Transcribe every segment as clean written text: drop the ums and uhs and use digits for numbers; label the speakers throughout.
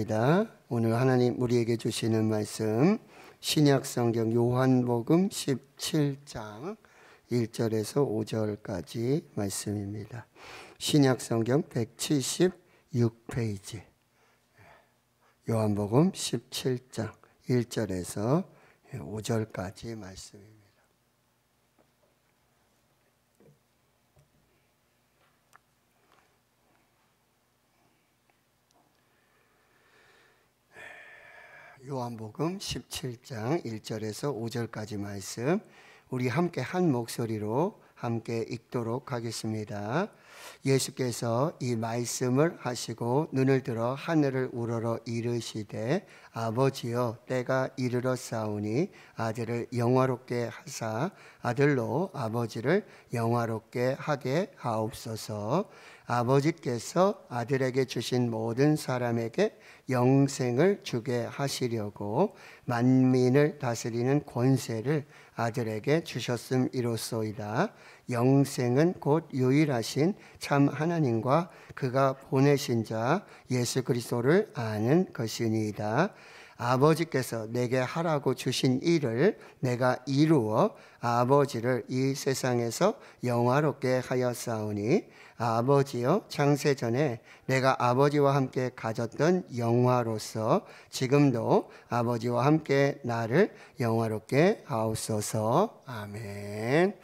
Speaker 1: 하겠습니다. 오늘 하나님 우리에게 주시는 말씀 신약성경 요한복음 17장 1절에서 5절까지 말씀입니다. 신약성경 176페이지 요한복음 17장 1절에서 5절까지 말씀입니다. 요한복음 17장 1절에서 5절까지 말씀 우리 함께 한 목소리로 함께 읽도록 하겠습니다. 예수께서 이 말씀을 하시고 눈을 들어 하늘을 우러러 이르시되 아버지여 때가 이르렀사오니 아들을 영화롭게 하사 아들로 아버지를 영화롭게 하게 하옵소서. 아버지께서 아들에게 주신 모든 사람에게 영생을 주게 하시려고 만민을 다스리는 권세를 아들에게 주셨음이로소이다. 영생은 곧 유일하신 참 하나님과 그가 보내신 자 예수 그리스도를 아는 것이니이다. 아버지께서 내게 하라고 주신 일을 내가 이루어 아버지를 이 세상에서 영화롭게 하였사오니 아버지여 창세전에 내가 아버지와 함께 가졌던 영화로서 지금도 아버지와 함께 나를 영화롭게 하옵소서. 아멘.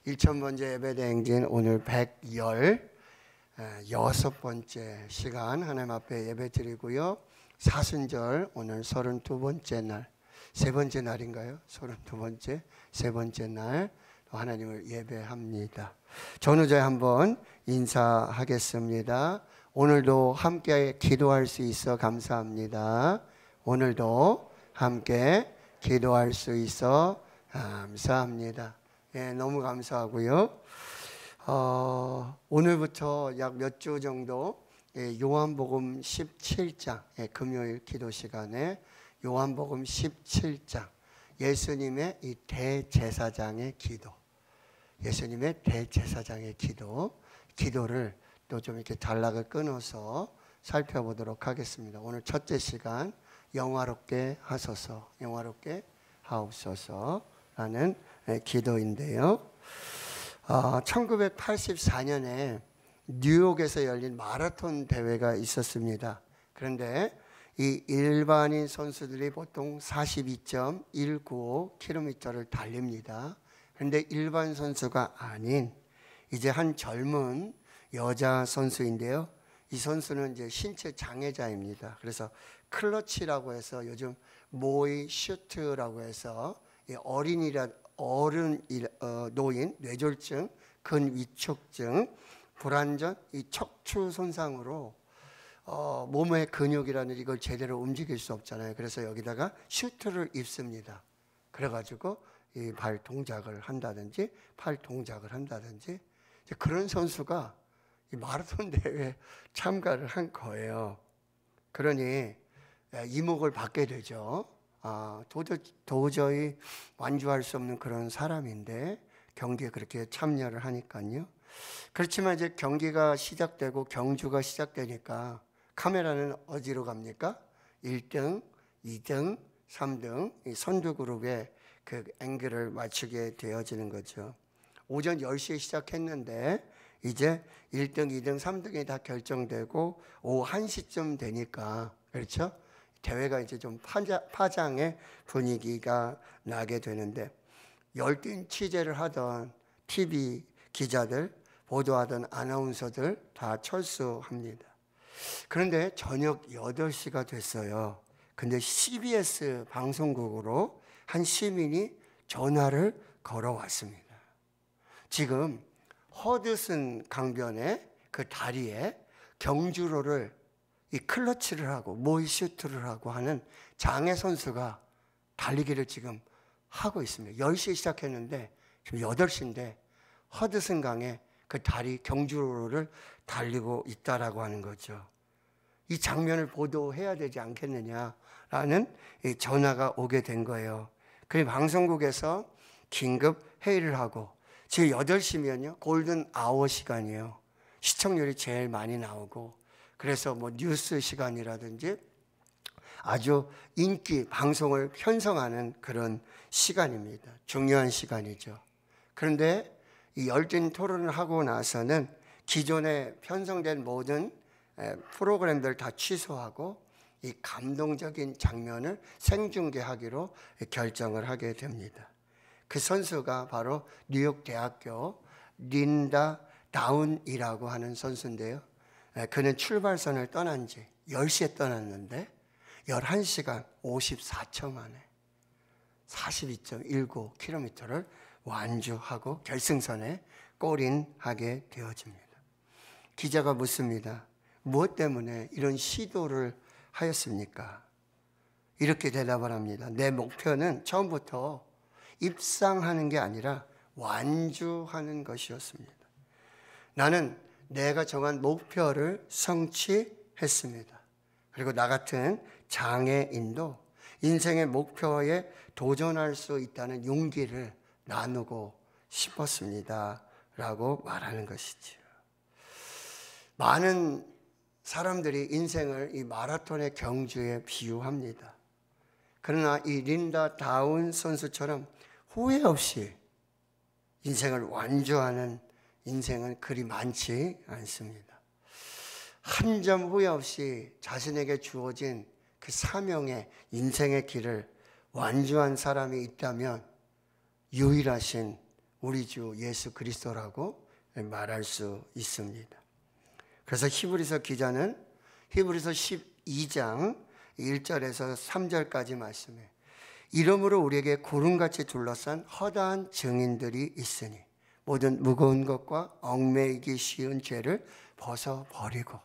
Speaker 1: 1000번째 예배대행진 오늘 116번째 시간 하나님 앞에 예배 드리고요. 사순절 오늘 32번째 날, 세 번째 날인가요? 32번째, 세 번째 날 하나님을 예배합니다. 전후조에 한번 인사하겠습니다. 오늘도 함께 기도할 수 있어 감사합니다. 오늘도 함께 기도할 수 있어 감사합니다. 예, 너무 감사하고요. 오늘부터 약 몇 주 정도 요한복음 17장 금요일 기도 시간에 요한복음 17장 예수님의 이 대제사장의 기도, 예수님의 대제사장의 기도를 또 좀 이렇게 단락을 끊어서 살펴보도록 하겠습니다. 오늘 첫째 시간 영화롭게 하소서, 영화롭게 하옵소서라는 기도인데요. 1984년에 뉴욕에서 열린 마라톤 대회가 있었습니다. 그런데 이 일반인 선수들이 보통 42.195km를 달립니다. 그런데 일반 선수가 아닌 이제 한 젊은 여자 선수인데요. 이 선수는 이제 신체 장애자입니다. 그래서 클러치라고 해서 요즘 모이 슈트라고 해서 노인, 뇌졸중, 근위축증, 불안전, 이 척추 손상으로 몸의 근육이라는 이걸 제대로 움직일 수 없잖아요. 그래서 여기다가 슈트를 입습니다. 그래가지고 이 발 동작을 한다든지 팔 동작을 한다든지 그런 선수가 이 마라톤 대회에 참가를 한 거예요. 그러니 이목을 받게 되죠. 도저히 완주할 수 없는 그런 사람인데 경기에 그렇게 참여를 하니까요. 그렇지만 이제 경기가 시작되고 경주가 시작되니까 카메라는 어디로 갑니까? 1등, 2등, 3등 이 선두 그룹에 그 앵글을 맞추게 되어지는 거죠. 오전 10시에 시작했는데 이제 1등, 2등, 3등이 다 결정되고 오후 1시쯤 되니까 그렇죠? 대회가 이제 좀 파장의 분위기가 나게 되는데 열띤 취재를 하던 TV 기자들, 보도하던 아나운서들 다 철수합니다. 그런데 저녁 8시가 됐어요. 근데 CBS 방송국으로 한 시민이 전화를 걸어왔습니다. 지금 허드슨 강변의 그 다리에 경주로를 이 클러치를 하고 모이슈트를 하고 하는 장애 선수가 달리기를 지금 하고 있습니다. 10시에 시작했는데 지금 8시인데 허드슨 강에 그 다리 경주로를 달리고 있다라고 하는 거죠. 이 장면을 보도해야 되지 않겠느냐라는 전화가 오게 된 거예요. 그 방송국에서 긴급 회의를 하고 지금 8시면요 골든 아워 시간이에요. 시청률이 제일 많이 나오고 그래서 뭐 뉴스 시간이라든지 아주 인기 방송을 편성하는 그런 시간입니다. 중요한 시간이죠. 그런데 이 열띤 토론을 하고 나서는 기존에 편성된 모든 프로그램들 다 취소하고 이 감동적인 장면을 생중계하기로 결정을 하게 됩니다. 그 선수가 바로 뉴욕 대학교 린다 다운이라고 하는 선수인데요. 그는 출발선을 떠난 지 10시에 떠났는데 11시간 54초 만에 42.19km를 완주하고 결승선에 골인하게 되어집니다. 기자가 묻습니다. 무엇 때문에 이런 시도를 하였습니까? 이렇게 대답을 합니다. 내 목표는 처음부터 입상하는 게 아니라 완주하는 것이었습니다. 나는 내가 정한 목표를 성취했습니다. 그리고 나 같은 장애인도 인생의 목표에 도전할 수 있다는 용기를 나누고 싶었습니다. 라고 말하는 것이지요. 많은 사람들이 인생을 이 마라톤의 경주에 비유합니다. 그러나 이 린다 다운 선수처럼 후회 없이 인생을 완주하는 인생은 그리 많지 않습니다. 한 점 후회 없이 자신에게 주어진 그 사명의 인생의 길을 완주한 사람이 있다면 유일하신 우리 주 예수 그리스도라고 말할 수 있습니다. 그래서 히브리서 기자는 히브리서 12장 1절에서 3절까지 말씀에 이러므로 우리에게 구름같이 둘러싼 허다한 증인들이 있으니 모든 무거운 것과 얽매이기 쉬운 죄를 벗어버리고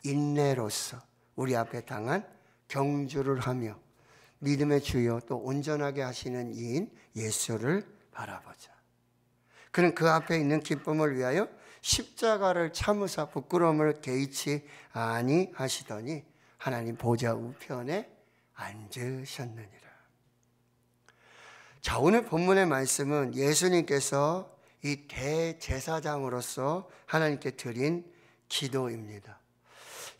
Speaker 1: 인내로서 우리 앞에 당한 경주를 하며 믿음의 주요 또 온전하게 하시는 이인 예수를 바라보자. 그는 그 앞에 있는 기쁨을 위하여 십자가를 참으사 부끄러움을 개의치 아니하시더니 하나님 보좌 우편에 앉으셨느니라. 자, 오늘 본문의 말씀은 예수님께서 이 대제사장으로서 하나님께 드린 기도입니다.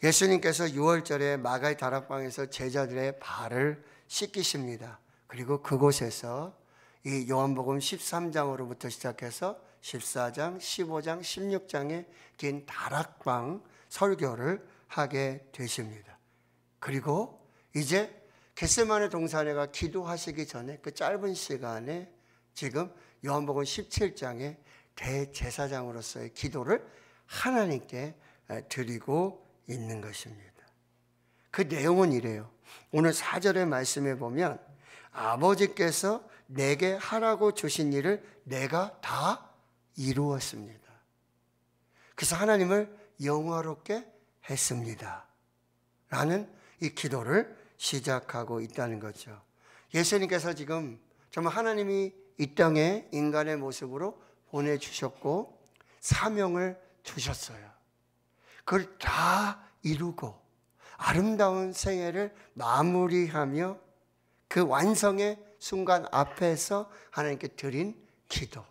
Speaker 1: 예수님께서 6월절에 마가의 다락방에서 제자들의 발을 씻기십니다. 그리고 그곳에서 이 요한복음 13장으로부터 시작해서 14장, 15장, 16장의 긴 다락방 설교를 하게 되십니다. 그리고 이제 겟세마네 동산에가 기도하시기 전에 그 짧은 시간에 지금 요한복음 17장의 대제사장으로서의 기도를 하나님께 드리고 있는 것입니다. 그 내용은 이래요. 오늘 4절의 말씀에 보면 아버지께서 내게 하라고 주신 일을 내가 다 이루었습니다. 그래서 하나님을 영화롭게 했습니다. 라는 이 기도를 시작하고 있다는 거죠. 예수님께서 지금 정말 하나님이 이 땅에 인간의 모습으로 보내주셨고 사명을 주셨어요. 그걸 다 이루고 아름다운 생애를 마무리하며 그 완성의 순간 앞에서 하나님께 드린 기도.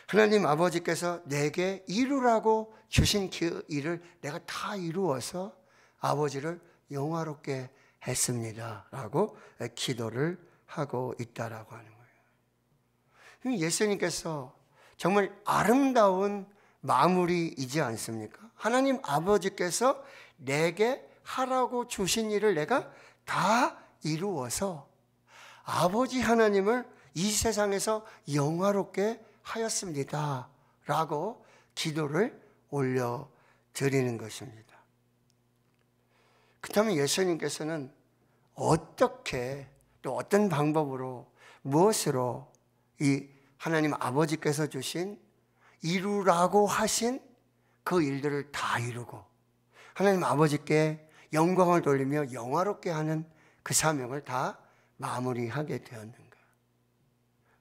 Speaker 1: 하나님 아버지께서 내게 이루라고 주신 그 일을 내가 다 이루어서 아버지를 영화롭게 했습니다. 라고 기도를 하고 있다라고 하는 거예요. 예수님께서 정말 아름다운 마무리이지 않습니까? 하나님 아버지께서 내게 하라고 주신 일을 내가 다 이루어서 아버지 하나님을 이 세상에서 영화롭게 하였습니다. 라고 기도를 올려드리는 것입니다. 그렇다면 예수님께서는 어떻게 또 어떤 방법으로 무엇으로 이 하나님 아버지께서 주신 이루라고 하신 그 일들을 다 이루고 하나님 아버지께 영광을 돌리며 영화롭게 하는 그 사명을 다 마무리하게 되었는가?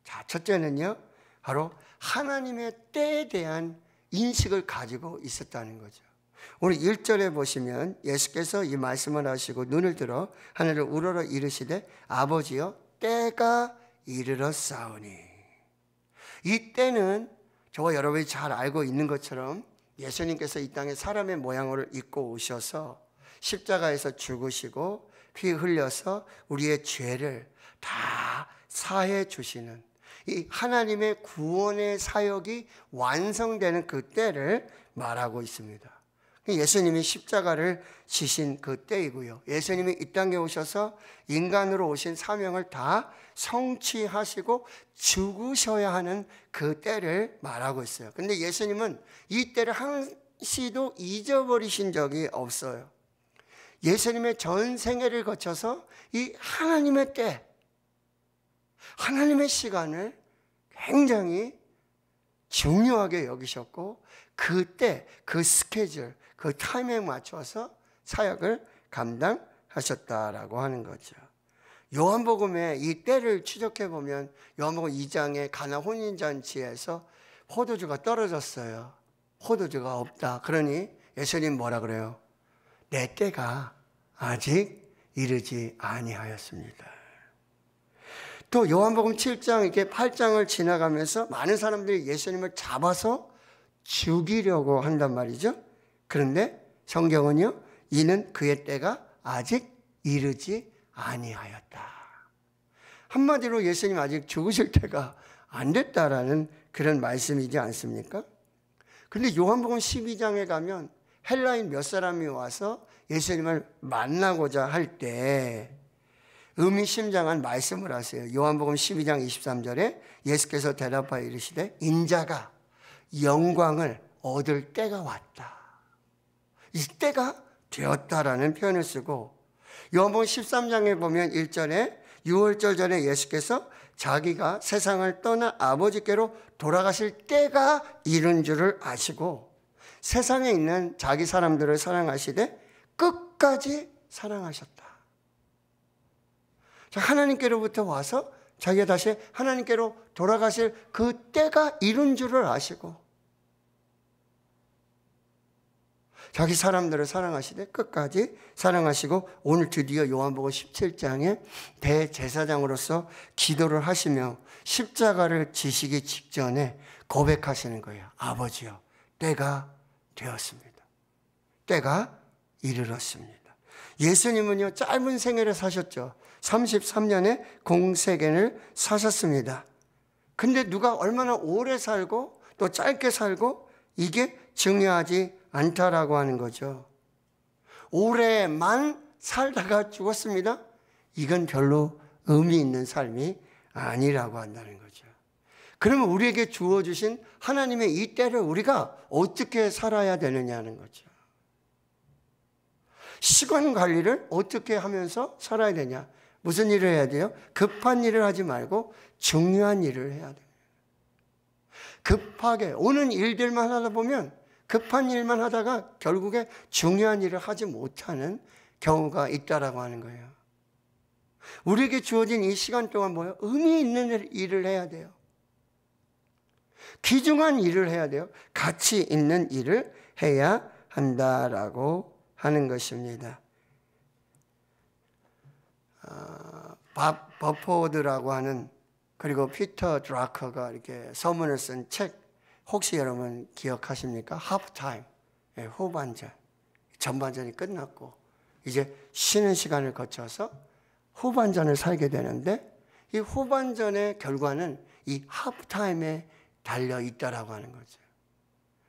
Speaker 1: 자, 첫째는요, 바로 하나님의 때에 대한 인식을 가지고 있었다는 거죠. 오늘 1절에 보시면 예수께서 이 말씀을 하시고 눈을 들어 하늘을 우러러 이르시되 아버지여 때가 이르렀사오니. 이 때는 저와 여러분이 잘 알고 있는 것처럼 예수님께서 이 땅에 사람의 모양을 입고 오셔서 십자가에서 죽으시고 피 흘려서 우리의 죄를 다 사해 주시는 이 하나님의 구원의 사역이 완성되는 그 때를 말하고 있습니다. 예수님이 십자가를 지신 그 때이고요. 예수님이 이 땅에 오셔서 인간으로 오신 사명을 다 성취하시고 죽으셔야 하는 그 때를 말하고 있어요. 근데 예수님은 이 때를 한시도 잊어버리신 적이 없어요. 예수님의 전 생애를 거쳐서 이 하나님의 때, 하나님의 시간을 굉장히 중요하게 여기셨고 그때 그 스케줄, 그 타임에 맞춰서 사역을 감당하셨다라고 하는 거죠. 요한복음에 이 때를 추적해 보면 요한복음 2장의 가나 혼인잔치에서 포도주가 떨어졌어요. 포도주가 없다. 그러니 예수님 뭐라 그래요? 내 때가 아직 이르지 아니하였습니다. 또 요한복음 7장 이렇게 8장을 지나가면서 많은 사람들이 예수님을 잡아서 죽이려고 한단 말이죠. 그런데 성경은요, 이는 그의 때가 아직 이르지 아니하였다. 한마디로 예수님 아직 죽으실 때가 안 됐다라는 그런 말씀이지 않습니까? 그런데 요한복음 12장에 가면 헬라인 몇 사람이 와서 예수님을 만나고자 할 때 의미심장한 말씀을 하세요. 요한복음 12장 23절에 예수께서 대답하여 이르시되 인자가 영광을 얻을 때가 왔다. 이 때가 되었다라는 표현을 쓰고 요한복음 13장에 보면 1절에 유월절 전에 예수께서 자기가 세상을 떠나 아버지께로 돌아가실 때가 이른 줄을 아시고 세상에 있는 자기 사람들을 사랑하시되 끝까지 사랑하셨다. 하나님께로부터 와서 자기가 다시 하나님께로 돌아가실 그 때가 이른 줄을 아시고 자기 사람들을 사랑하시되 끝까지 사랑하시고 오늘 드디어 요한복음 17장에 대제사장으로서 기도를 하시며 십자가를 지시기 직전에 고백하시는 거예요. 아버지요, 때가 되었습니다. 때가 이르렀습니다. 예수님은요, 짧은 생애를 사셨죠. 33년의 공생애를 사셨습니다. 근데 누가 얼마나 오래 살고 또 짧게 살고 이게 중요하지 않다라고 하는 거죠. 오래만 살다가 죽었습니다. 이건 별로 의미 있는 삶이 아니라고 한다는 거죠. 그러면 우리에게 주어주신 하나님의 이 때를 우리가 어떻게 살아야 되느냐는 거죠. 시간 관리를 어떻게 하면서 살아야 되냐? 무슨 일을 해야 돼요? 급한 일을 하지 말고 중요한 일을 해야 돼요. 급하게 오는 일들만 하다 보면 급한 일만 하다가 결국에 중요한 일을 하지 못하는 경우가 있다라고 하는 거예요. 우리에게 주어진 이 시간 동안 뭐예요? 의미 있는 일을 해야 돼요. 귀중한 일을 해야 돼요. 가치 있는 일을 해야 한다라고 하는 것입니다. 밥 버포드라고 하는 그리고 피터 드라커가 이렇게 서문을 쓴 책 혹시 여러분 기억하십니까? 하프타임, 후반전. 전반전이 끝났고 이제 쉬는 시간을 거쳐서 후반전을 살게 되는데 이 후반전의 결과는 이 하프타임에 달려 있다라고 하는 거죠.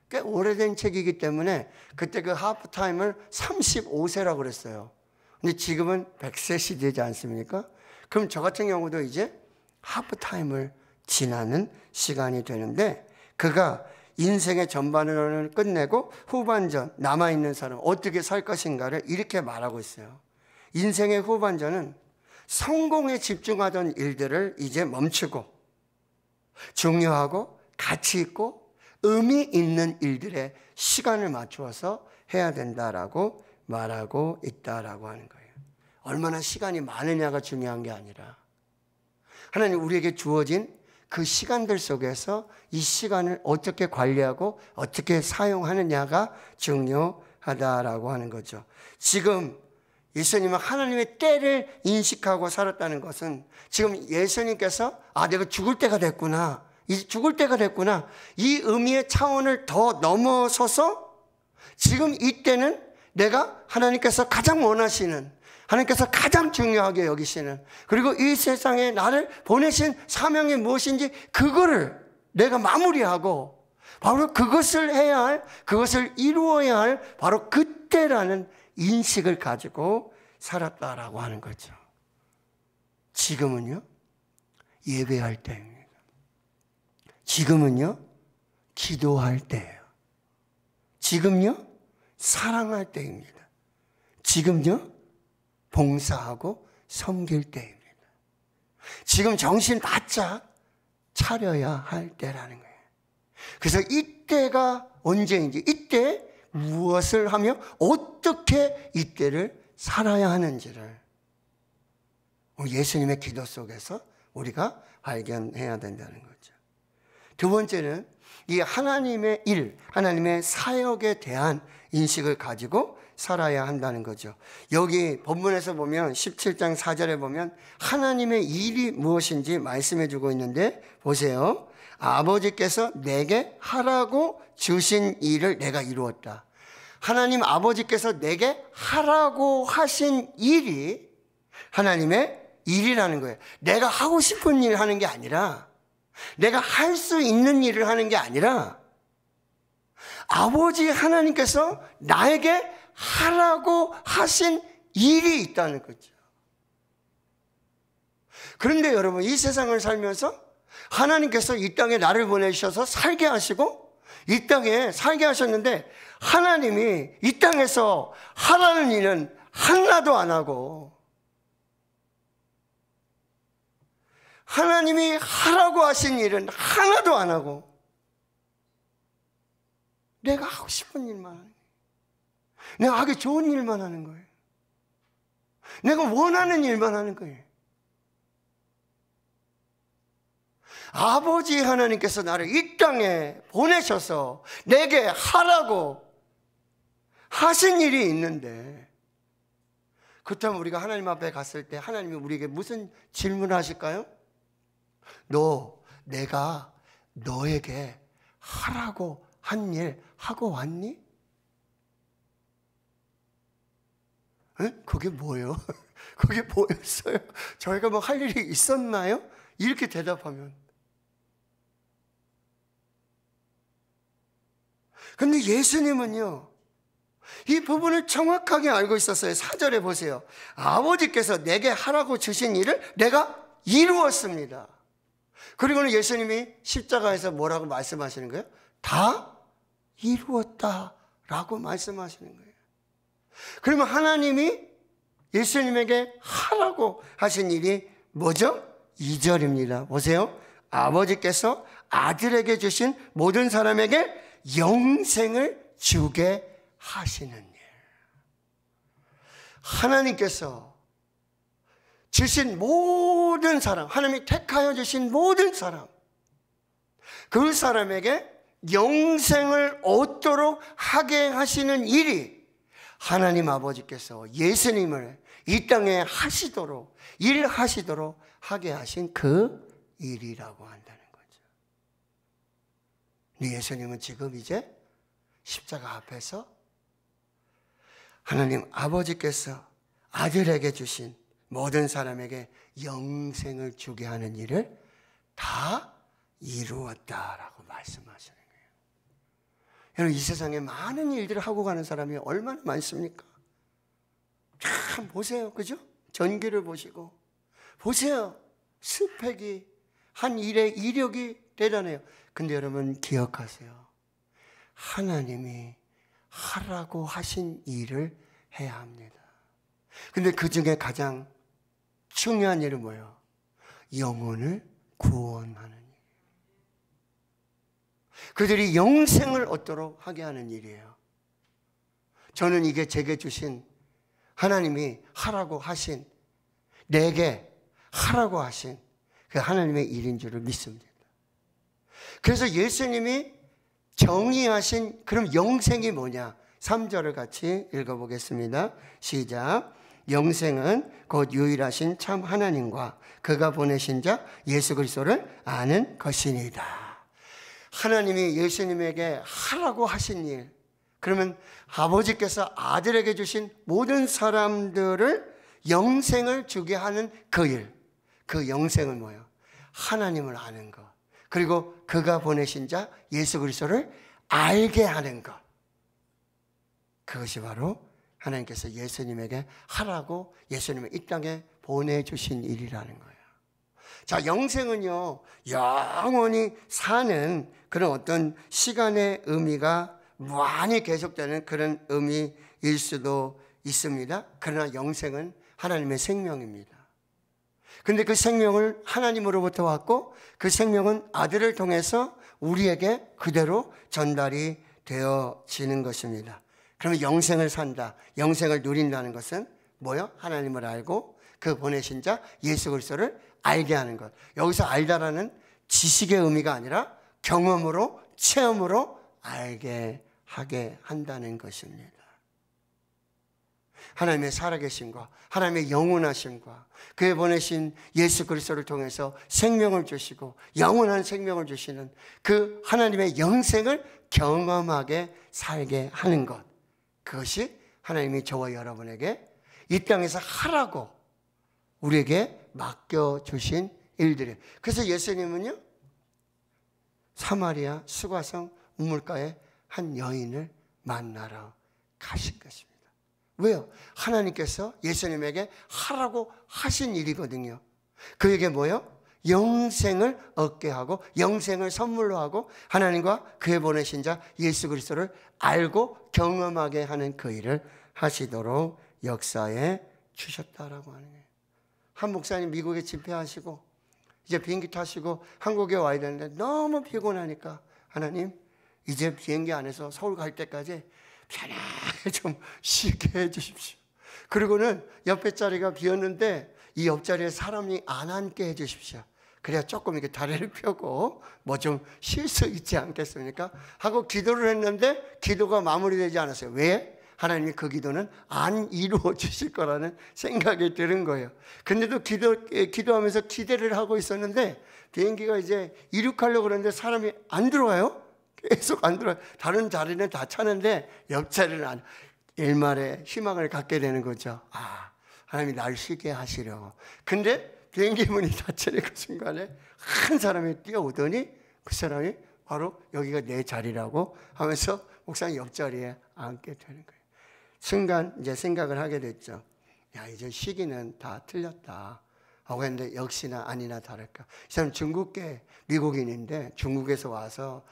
Speaker 1: 꽤 오래된 책이기 때문에 그때 그 하프타임을 35세라고 그랬어요. 근데 지금은 100세 시대지 않습니까? 그럼 저 같은 경우도 이제 하프타임을 지나는 시간이 되는데 그가 인생의 전반을 끝내고 후반전 남아있는 사람 어떻게 살 것인가를 이렇게 말하고 있어요. 인생의 후반전은 성공에 집중하던 일들을 이제 멈추고 중요하고 가치 있고 의미 있는 일들에 시간을 맞추어서 해야 된다라고 말하고 있다라고 하는 거예요. 얼마나 시간이 많으냐가 중요한 게 아니라 하나님 우리에게 주어진 그 시간들 속에서 이 시간을 어떻게 관리하고 어떻게 사용하느냐가 중요하다라고 하는 거죠. 지금 예수님은 하나님의 때를 인식하고 살았다는 것은 지금 예수님께서 내가 죽을 때가 됐구나. 이제 죽을 때가 됐구나. 이 의미의 차원을 더 넘어서서 지금 이때는 내가 하나님께서 가장 원하시는 하나님께서 가장 중요하게 여기시는, 그리고 이 세상에 나를 보내신 사명이 무엇인지 그거를 내가 마무리하고 바로 그것을 해야 할, 그것을 이루어야 할 바로 그때라는 인식을 가지고 살았다라고 하는 거죠. 지금은요, 예배할 때입니다. 지금은요, 기도할 때예요. 지금요, 사랑할 때입니다. 지금요, 봉사하고 섬길 때입니다. 지금 정신 바짝 차려야 할 때라는 거예요. 그래서 이때가 언제인지, 이때 무엇을 하며 어떻게 이때를 살아야 하는지를 예수님의 기도 속에서 우리가 발견해야 된다는 거죠. 두 번째는 이 하나님의 일, 하나님의 사역에 대한 인식을 가지고 살아야 한다는 거죠. 여기 본문에서 보면 17장 4절에 보면 하나님의 일이 무엇인지 말씀해 주고 있는데 보세요. 아버지께서 내게 하라고 주신 일을 내가 이루었다. 하나님 아버지께서 내게 하라고 하신 일이 하나님의 일이라는 거예요. 내가 하고 싶은 일 하는 게 아니라, 내가 할 수 있는 일을 하는 게 아니라 아버지 하나님께서 나에게 하라고 하신 일이 있다는 거죠. 그런데 여러분, 이 세상을 살면서 하나님께서 이 땅에 나를 보내주셔서 살게 하시고 이 땅에 살게 하셨는데, 하나님이 이 땅에서 하라는 일은 하나도 안 하고, 하나님이 하라고 하신 일은 하나도 안 하고, 내가 하고 싶은 일만 하는 거예요. 내가 하기 좋은 일만 하는 거예요. 내가 원하는 일만 하는 거예요. 아버지 하나님께서 나를 이 땅에 보내셔서 내게 하라고 하신 일이 있는데, 그렇다면 우리가 하나님 앞에 갔을 때 하나님이 우리에게 무슨 질문을 하실까요? 내가 너에게 하라고 한 일 하고 왔니? 에? 그게 뭐예요? 그게 뭐였어요? 저희가 뭐 할 일이 있었나요? 이렇게 대답하면. 근데 예수님은요, 이 부분을 정확하게 알고 있었어요. 4절에 보세요. 아버지께서 내게 하라고 주신 일을 내가 이루었습니다. 그리고는 예수님이 십자가에서 뭐라고 말씀하시는 거예요? 다 이루었다라고 말씀하시는 거예요. 그러면 하나님이 예수님에게 하라고 하신 일이 뭐죠? 2절입니다. 보세요. 아버지께서 아들에게 주신 모든 사람에게 영생을 주게 하시는 일. 하나님께서 주신 모든 사람, 하나님이 택하여 주신 모든 사람, 그 사람에게 영생을 얻도록 하게 하시는 일이 하나님 아버지께서 예수님을 이 땅에 하시도록, 일하시도록 하게 하신 그 일이라고 한다는 거죠. 예수님은 지금 이제 십자가 앞에서 하나님 아버지께서 아들에게 주신 모든 사람에게 영생을 주게 하는 일을 다 이루었다라고 말씀하시는 거예요. 여러분, 이 세상에 많은 일들을 하고 가는 사람이 얼마나 많습니까? 참 보세요, 그죠? 전기를 보시고 보세요. 스펙이 한 일의 이력이 대단해요. 근데 여러분 기억하세요. 하나님이 하라고 하신 일을 해야 합니다. 근데 그 중에 가장 중요한 일은 뭐예요? 영혼을 구원하는 일. 그들이 영생을 얻도록 하게 하는 일이에요. 저는 이게 제게 주신, 하나님이 하라고 하신, 내게 하라고 하신 그 하나님의 일인 줄을 믿습니다. 그래서 예수님이 정의하신 그럼 영생이 뭐냐? 3절을 같이 읽어보겠습니다. 시작. 영생은 곧 유일하신 참 하나님과 그가 보내신 자 예수 그리스도를 아는 것이니이다. 하나님이 예수님에게 하라고 하신 일, 그러면 아버지께서 아들에게 주신 모든 사람들을 영생을 주게 하는 그 일, 그 영생은 뭐예요? 하나님을 아는 것, 그리고 그가 보내신 자 예수 그리스도를 알게 하는 것. 그것이 바로 하나님께서 예수님에게 하라고 예수님을 이 땅에 보내주신 일이라는 거예요. 자, 영생은요, 영원히 사는 그런 어떤 시간의 의미가 무한히 계속되는 그런 의미일 수도 있습니다. 그러나 영생은 하나님의 생명입니다. 근데 그 생명을 하나님으로부터 왔고 그 생명은 아들을 통해서 우리에게 그대로 전달이 되어지는 것입니다. 그러면 영생을 산다, 영생을 누린다는 것은 뭐요? 하나님을 알고 그 보내신 자 예수 그리스도를 알게 하는 것. 여기서 알다라는 지식의 의미가 아니라 경험으로, 체험으로 알게 하게 한다는 것입니다. 하나님의 살아계심과 하나님의 영원하심과 그에 보내신 예수 그리스도를 통해서 생명을 주시고 영원한 생명을 주시는 그 하나님의 영생을 경험하게 살게 하는 것, 그것이 하나님이 저와 여러분에게 이 땅에서 하라고 우리에게 맡겨주신 일들이에요. 그래서 예수님은요, 사마리아 수가성 우물가에 한 여인을 만나러 가신 것입니다. 왜요? 하나님께서 예수님에게 하라고 하신 일이거든요. 그에게 뭐요? 영생을 얻게 하고 영생을 선물로 하고 하나님과 그에 보내신 자 예수 그리스도를 알고 경험하게 하는 그 일을 하시도록 역사에 주셨다라고 하는 거예요. 한 목사님 미국에 집회하시고 이제 비행기 타시고 한국에 와야 되는데 너무 피곤하니까 하나님, 이제 비행기 안에서 서울 갈 때까지 편하게 좀 쉬게 해 주십시오. 그리고는 옆에 자리가 비었는데 이 옆자리에 사람이 안 앉게 해 주십시오. 그래야 조금 이렇게 다리를 펴고 뭐 좀 쉴 수 있지 않겠습니까? 하고 기도를 했는데 기도가 마무리되지 않았어요. 왜? 하나님이 그 기도는 안 이루어 주실 거라는 생각이 드는 거예요. 근데도 기도하면서 기대를 하고 있었는데 비행기가 이제 이륙하려고 그러는데 사람이 안 들어와요. 계속 안 들어와요. 다른 자리는 다 차는데 옆자리는 안. 일말의 희망을 갖게 되는 거죠. 아, 하나님이 날 쉬게 하시려고. 근데 비행기 문이 닫히는 그 순간에 한 사람이 뛰어오더니 그 사람이 바로 여기가 내 자리라고 하면서 목사님 옆자리에 앉게 되는 거예요. 순간 이제 생각을 하게 됐죠. 야, 이제 시기는 다 틀렸다 하고 했는데 역시나 아니나 다를까. 이 사람 중국계 미국인인데 중국에서 와서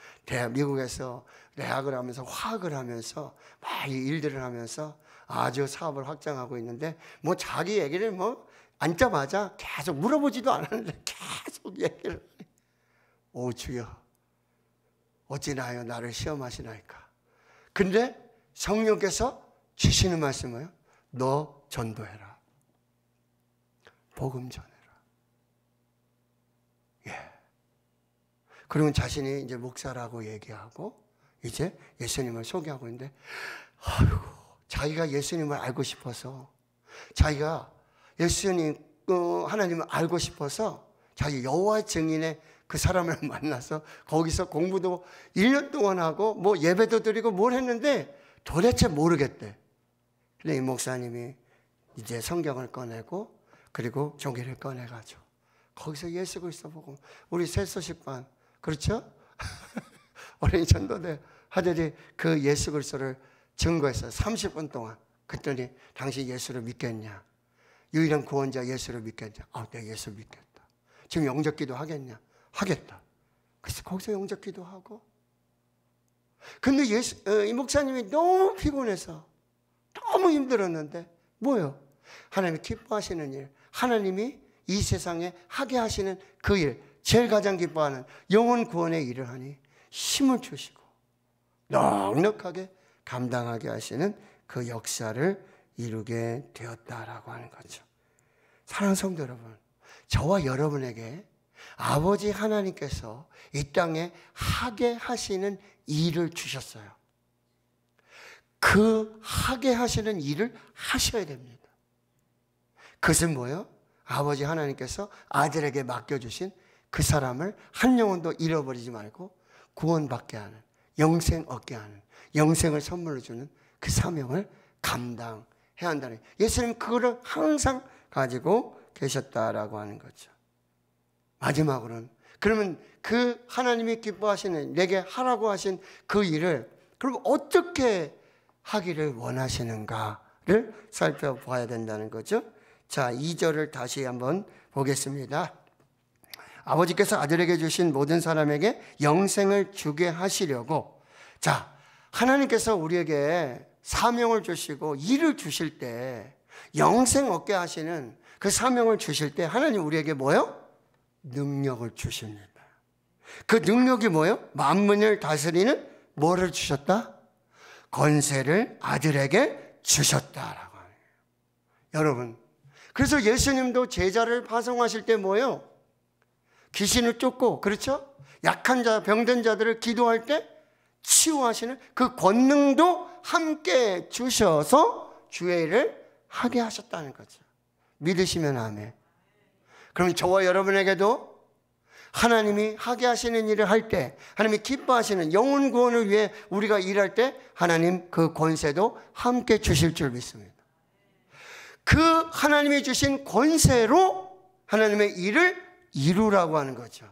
Speaker 1: 미국에서 대학을 하면서 화학을 하면서 막 이 일들을 하면서 아주 사업을 확장하고 있는데 뭐 자기 얘기를 뭐 앉자마자 계속 물어보지도 않았는데 계속 얘기를 하니, 오 주여 어찌나요 나를 시험하시나이까. 근데 성령께서 주시는 말씀은 뭐예요? 너 전도해라. 복음 전해라. 예. 그러면 자신이 이제 목사라고 얘기하고 이제 예수님을 소개하고 있는데, 아이고, 자기가 예수님을 알고 싶어서, 자기가 예수님, 하나님을 알고 싶어서 자기 여호와의 증인의 그 사람을 만나서 거기서 공부도 1년 동안 하고 뭐 예배도 드리고 뭘 했는데 도대체 모르겠대. 근데 이 목사님이 이제 성경을 꺼내고 그리고 종이를 꺼내가지고 거기서 예수 그리스도 보고 우리 새소식반 그렇죠? 어린이 전도대 하들이 그 예수 그리스도를 증거했어요. 30분 동안. 그랬더니 당신 예수를 믿겠냐? 유일한 구원자 예수를 믿겠냐? 아, 내가 예수 믿겠다. 지금 영접기도 하겠냐? 하겠다. 그래서 거기서 영접기도 하고. 근데 이 목사님이 너무 피곤해서 너무 힘들었는데 뭐요? 하나님이 기뻐하시는 일, 하나님이 이 세상에 하게 하시는 그 일, 제일 가장 기뻐하는 영혼 구원의 일을 하니 힘을 주시고 넉넉하게 감당하게 하시는 그 역사를 이루게 되었다라고 하는 거죠. 사랑하는 성도 여러분, 저와 여러분에게 아버지 하나님께서 이 땅에 하게 하시는 일을 주셨어요. 그 하게 하시는 일을 하셔야 됩니다. 그것은 뭐예요? 아버지 하나님께서 아들에게 맡겨주신 그 사람을 한 영혼도 잃어버리지 말고 구원받게 하는, 영생 얻게 하는, 영생을 선물로 주는 그 사명을 감당해야 해야 한다는 거예요. 예수님 그거를 항상 가지고 계셨다라고 하는 거죠. 마지막으로는 그러면 그 하나님이 기뻐하시는 내게 하라고 하신 그 일을 그럼 어떻게 하기를 원하시는가를 살펴봐야 된다는 거죠. 자, 2절을 다시 한번 보겠습니다. 아버지께서 아들에게 주신 모든 사람에게 영생을 주게 하시려고. 자, 하나님께서 우리에게 사명을 주시고 일을 주실 때 영생 얻게 하시는 그 사명을 주실 때 하나님 우리에게 뭐요? 능력을 주십니다. 그 능력이 뭐요? 만민을 다스리는 뭐를 주셨다? 권세를 아들에게 주셨다라고 하네요. 여러분, 그래서 예수님도 제자를 파송하실 때 뭐요? 귀신을 쫓고, 그렇죠? 약한 자, 병든 자들을 기도할 때 치유하시는 그 권능도 함께 주셔서 주의 일을 하게 하셨다는 거죠. 믿으시면 아멘. 그럼 저와 여러분에게도 하나님이 하게 하시는 일을 할 때, 하나님이 기뻐하시는 영혼 구원을 위해 우리가 일할 때 하나님 그 권세도 함께 주실 줄 믿습니다. 그 하나님이 주신 권세로 하나님의 일을 이루라고 하는 거죠.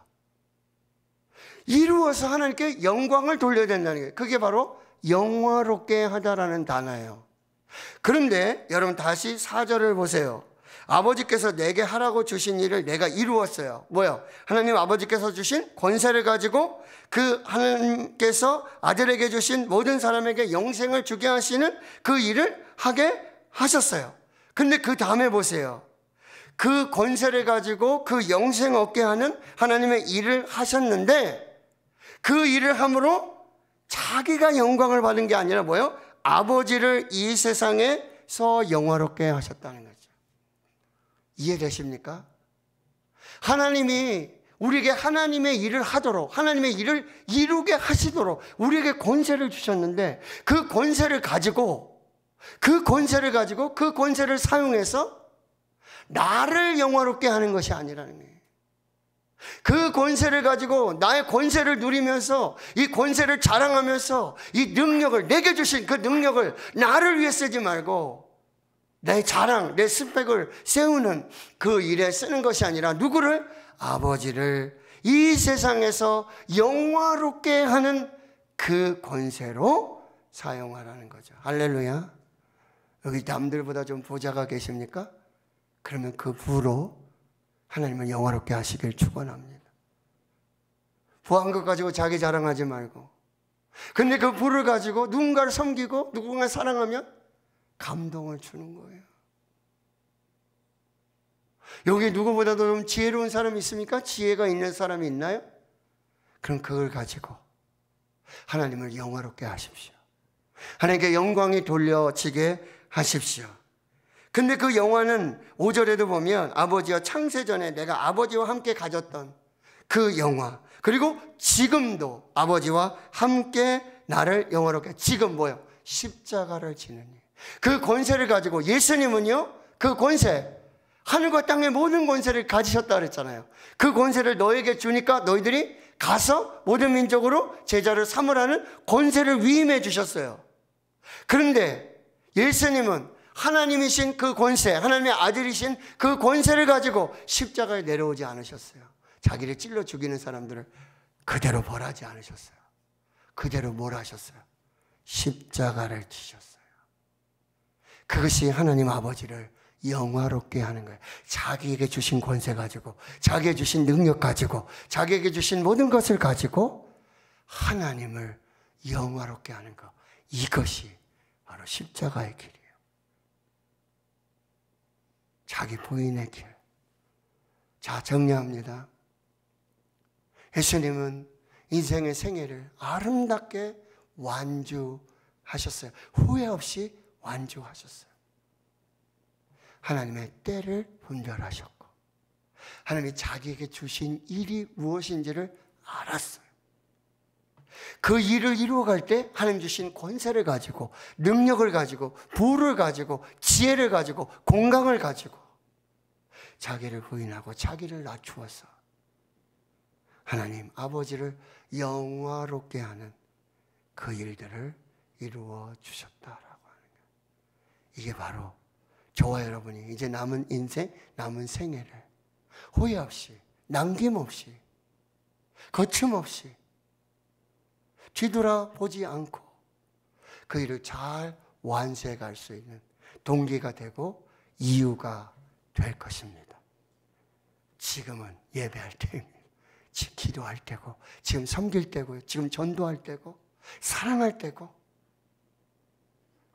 Speaker 1: 이루어서 하나님께 영광을 돌려야 된다는 거예요. 그게 바로 영화롭게 하다라는 단어예요. 그런데 여러분 다시 4절을 보세요. 아버지께서 내게 하라고 주신 일을 내가 이루었어요. 뭐요? 하나님 아버지께서 주신 권세를 가지고 그 하나님께서 아들에게 주신 모든 사람에게 영생을 주게 하시는 그 일을 하게 하셨어요. 근데 그 다음에 보세요. 그 권세를 가지고 그 영생 얻게 하는 하나님의 일을 하셨는데 그 일을 함으로 자기가 영광을 받은 게 아니라 뭐요? 아버지를 이 세상에서 영화롭게 하셨다는 거죠. 이해되십니까? 하나님이 우리에게 하나님의 일을 하도록, 하나님의 일을 이루게 하시도록 우리에게 권세를 주셨는데 그 권세를 가지고 그 권세를 사용해서 나를 영화롭게 하는 것이 아니라는 거예요. 그 권세를 가지고 나의 권세를 누리면서 이 권세를 자랑하면서 이 능력을 내게 주신 그 능력을 나를 위해 쓰지 말고 내 자랑, 내 스펙을 세우는 그 일에 쓰는 것이 아니라 누구를? 아버지를 이 세상에서 영화롭게 하는 그 권세로 사용하라는 거죠. 할렐루야. 여기 남들보다 좀 부자가 계십니까? 그러면 그 부로 하나님을 영화롭게 하시길 축원합니다. 부한 것 가지고 자기 자랑하지 말고, 근데 그 부를 가지고 누군가를 섬기고 누군가를 사랑하면 감동을 주는 거예요. 여기 누구보다도 좀 지혜로운 사람이 있습니까? 지혜가 있는 사람이 있나요? 그럼 그걸 가지고 하나님을 영화롭게 하십시오. 하나님께 영광이 돌려지게 하십시오. 근데 그 영화는 5절에도 보면 아버지와 창세전에 내가 아버지와 함께 가졌던 그 영화, 그리고 지금도 아버지와 함께 나를 영화롭게, 지금 뭐요? 십자가를 지는 일. 그 권세를 가지고 예수님은요, 그 권세, 하늘과 땅의 모든 권세를 가지셨다 그랬잖아요. 그 권세를 너에게 주니까 너희들이 가서 모든 민족으로 제자를 삼으라는 권세를 위임해 주셨어요. 그런데 예수님은 하나님이신 그 권세, 하나님의 아들이신 그 권세를 가지고 십자가에 내려오지 않으셨어요. 자기를 찔러 죽이는 사람들을 그대로 벌하지 않으셨어요. 그대로 뭘 하셨어요? 십자가를 지셨어요. 그것이 하나님 아버지를 영화롭게 하는 거예요. 자기에게 주신 권세 가지고, 자기에게 주신 능력 가지고, 자기에게 주신 모든 것을 가지고 하나님을 영화롭게 하는 것, 이것이 바로 십자가의 길이에요. 자기 부인의 길. 자, 정리합니다. 예수님은 인생의 생애를 아름답게 완주하셨어요. 후회 없이 완주하셨어요. 하나님의 때를 분별하셨고, 하나님이 자기에게 주신 일이 무엇인지를 알았어요. 그 일을 이루어갈 때 하나님 주신 권세를 가지고, 능력을 가지고, 부를 가지고, 지혜를 가지고, 건강을 가지고 자기를 부인하고 자기를 낮추어서 하나님 아버지를 영화롭게 하는 그 일들을 이루어 주셨다라고 하는 거예요. 이게 바로 저와 여러분이 이제 남은 인생, 남은 생애를 후회 없이, 남김없이, 거침없이 뒤돌아보지 않고 그 일을 잘 완수해 갈 수 있는 동기가 되고 이유가 될 것입니다. 지금은 예배할 때입니다. 지금 기도할 때고, 지금 섬길 때고요. 지금 전도할 때고, 사랑할 때고,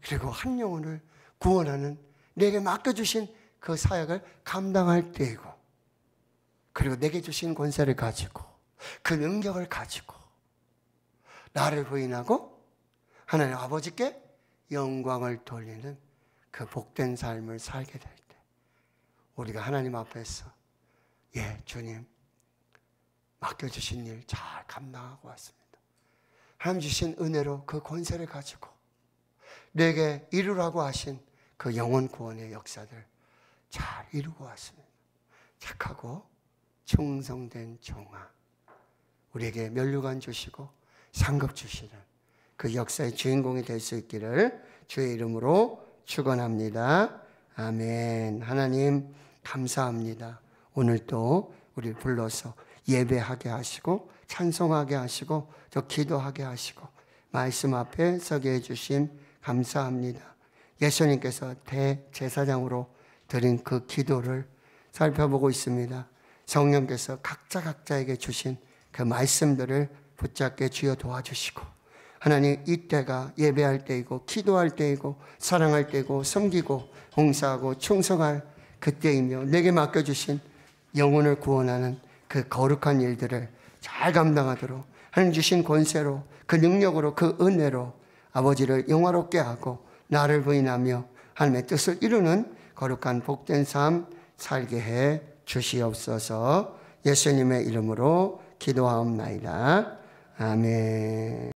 Speaker 1: 그리고 한 영혼을 구원하는 내게 맡겨주신 그 사역을 감당할 때이고, 그리고 내게 주신 권세를 가지고, 그 능력을 가지고 나를 부인하고 하나님 아버지께 영광을 돌리는 그 복된 삶을 살게 될 때, 우리가 하나님 앞에서 주님 맡겨주신 일 잘 감당하고 왔습니다. 하나님 주신 은혜로 그 권세를 가지고 내게 이루라고 하신 그 영혼 구원의 역사들 잘 이루고 왔습니다. 착하고 충성된 종아, 우리에게 면류관 주시고 상급 주시는 그 역사의 주인공이 될 수 있기를 주의 이름으로 축원합니다. 아멘. 하나님 감사합니다. 오늘 또 우리 불러서 예배하게 하시고 찬송하게 하시고 또 기도하게 하시고 말씀 앞에 서게 해주심 감사합니다. 예수님께서 대제사장으로 드린 그 기도를 살펴보고 있습니다. 성령께서 각자에게 주신 그 말씀들을 붙잡게 주여 도와주시고, 하나님 이때가 예배할 때이고 기도할 때이고 사랑할 때이고 섬기고 봉사하고 충성할 그때이며 내게 맡겨주신 영혼을 구원하는 그 거룩한 일들을 잘 감당하도록 하나님 주신 권세로, 그 능력으로, 그 은혜로 아버지를 영화롭게 하고 나를 부인하며 하나님의 뜻을 이루는 거룩한 복된 삶 살게 해 주시옵소서. 예수님의 이름으로 기도하옵나이다. 아멘.